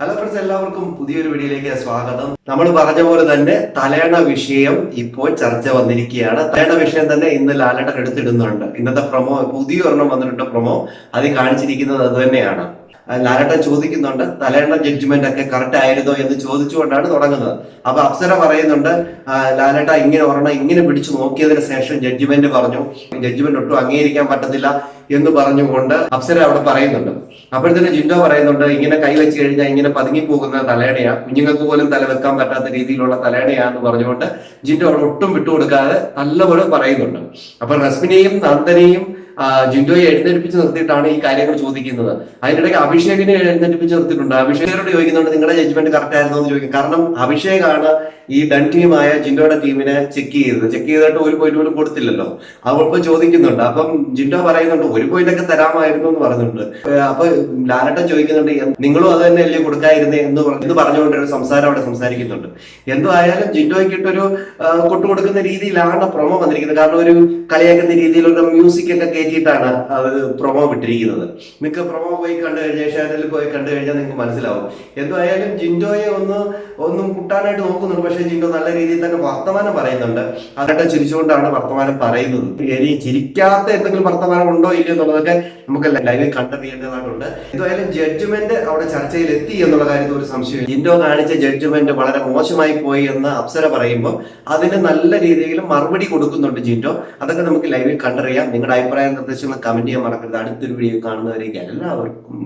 Hello friends, എല്ലാവർക്കും പുതിയൊരു വീഡിയോയിലേക്ക് സ്വാഗതം. നമ്മൾ പറഞ്ഞ പോലെ തന്നെ തലേണ വിഷയം ഇപ്പോൾ ചർച്ച വന്നിരിക്കുകയാണ്. തലേണ വിഷയം തന്നെ ഇന്ന് ലാലേട്ടൻ എടുത്തിടുന്നുണ്ട്. ഇന്നത്തെ പ്രൊമോ പുതിയൊരെണ്ണം വന്നിട്ടുണ്ട്. പ്രൊമോ അതിൽ കാണിച്ചിരിക്കുന്നത് അത് തന്നെയാണ്. ലാലേട്ടൻ ചോദിക്കുന്നുണ്ട്, തലേണ ജഡ്ജ്മെന്റ് ഒക്കെ കറക്റ്റ് ആയിരുന്നോ എന്ന് ചോദിച്ചുകൊണ്ടാണ് തുടങ്ങുന്നത്. അപ്പൊ അപ്സര പറയുന്നുണ്ട്, ലാലേട്ട ഇങ്ങനെ ഒരെണ്ണം ഇങ്ങനെ പിടിച്ചു നോക്കിയതിന് ശേഷം ജഡ്ജ്മെന്റ് പറഞ്ഞു, ജഡ്ജ്മെന്റ് ഒട്ടും അംഗീകരിക്കാൻ പറ്റത്തില്ല എന്ന് പറഞ്ഞുകൊണ്ട് അപ്സര അവിടെ പറയുന്നുണ്ട്. അപ്പോഴത്തേന് ജിൻഡോ പറയുന്നുണ്ട്, ഇങ്ങനെ കൈവച്ച് കഴിഞ്ഞാൽ ഇങ്ങനെ പതുങ്ങി പോകുന്ന തലേണയാ, കുഞ്ഞുങ്ങൾക്ക് പോലും തല വെക്കാൻ പറ്റാത്ത രീതിയിലുള്ള തലേണയാന്ന് പറഞ്ഞുകൊണ്ട് ജിൻഡോ അവിടെ ഒട്ടും വിട്ടുകൊടുക്കാതെ നല്ലപോലെ പറയുന്നുണ്ട്. അപ്പൊ റസ്മിനെയും നന്ദനെയും ജിൻഡോയെ എഴുന്നേൽപ്പിച്ച് നിർത്തിയിട്ടാണ് ഈ കാര്യങ്ങൾ ചോദിക്കുന്നത്. അതിനിടയ്ക്ക് അഭിഷേകിനെ എഴുന്നേൽപ്പിച്ച് നിർത്തിയിട്ടുണ്ട്. അഭിഷേകോട് ചോദിക്കുന്നുണ്ട്, നിങ്ങളുടെ ജഡ്ജ്മെന്റ് കറക്റ്റ് ആയിരുന്നോ എന്ന് ചോദിക്കും. കാരണം അഭിഷേകാണ് ഈ ഡൺ ടീമായ ജിൻഡോയുടെ ടീമിനെ ചെക്ക് ചെയ്തിട്ട് ഒരു പോയിന്റ് പോലും കൊടുത്തില്ലല്ലോ. അവളിപ്പോ ചോദിക്കുന്നുണ്ട്. അപ്പം ജിൻഡോ പറയുന്നുണ്ട്, ഒരു പോയിന്റ് ഒക്കെ തരാമായിരുന്നു എന്ന് പറയുന്നുണ്ട്. അപ്പൊ ലാലേട്ടൻ ചോദിക്കുന്നുണ്ട്, നിങ്ങളും അത് തന്നെ അല്ലേ കൊടുക്കാതിരുന്നേ എന്ന് പറഞ്ഞുകൊണ്ട് ഒരു സംസാരം അവിടെ സംസാരിക്കുന്നുണ്ട്. എന്തോ ആയാലും ജിൻഡോയ്ക്കിട്ടൊരു കൊട്ടുകൊടുക്കുന്ന രീതിയിലാണ് പ്രൊമോ വന്നിരിക്കുന്നത്. കാരണം ഒരു കളിയാക്കുന്ന രീതിയിലുള്ള മ്യൂസിക് ഒക്കെ കയറ്റിയിട്ടാണ് അത് പ്രൊമോ വിട്ടിരിക്കുന്നത്. മിക്ക പ്രൊമോ പോയി കണ്ടു കഴിഞ്ഞാൽ, ചാനലിൽ പോയി കണ്ടു കഴിഞ്ഞാൽ നിങ്ങൾക്ക് മനസ്സിലാവും. എന്തായാലും ജിൻഡോയെ ഒന്നും കുട്ടാനായിട്ട് നോക്കുന്നുണ്ട്. പക്ഷെ ജിൻഡോ നല്ല രീതിയിൽ തന്നെ വർത്തമാനം പറയുന്നുണ്ട്. അതിട്ട് ചിരിച്ചുകൊണ്ടാണ് വർത്തമാനം പറയുന്നത്. ഇനി ചിരിക്കാത്ത എന്തെങ്കിലും വർത്തമാനം ഉണ്ടോ ഇല്ലയോ എന്നുള്ളതൊക്കെ നമുക്ക് ലൈവിൽ കണ്ടറിയേണ്ടതായിട്ടുണ്ട്. എന്തായാലും ജഡ്ജ്മെന്റ് അവിടെ ചർച്ചയിൽ എത്തി എന്നുള്ള കാര്യത്തിൽ ഒരു സംശയം. ജിൻഡോ കാണിച്ച ജഡ്ജ്മെന്റ് വളരെ മോശമായി പോയി എന്ന് അപ്സര പറയുമ്പോൾ അതിന് നല്ല രീതിയിൽ മറുപടി കൊടുക്കുന്നുണ്ട് ജിൻഡോ. അതൊക്കെ നമുക്ക് ലൈവിൽ കണ്ടറിയാം. നിങ്ങളുടെ അഭിപ്രായ നിർദ്ദേശങ്ങൾ കമന്റ് ചെയ്യാൻ മറക്കരുത്. അടുത്തൊരു വീഡിയോ കാണുന്നവരേക്ക് എല്ലാവർക്കും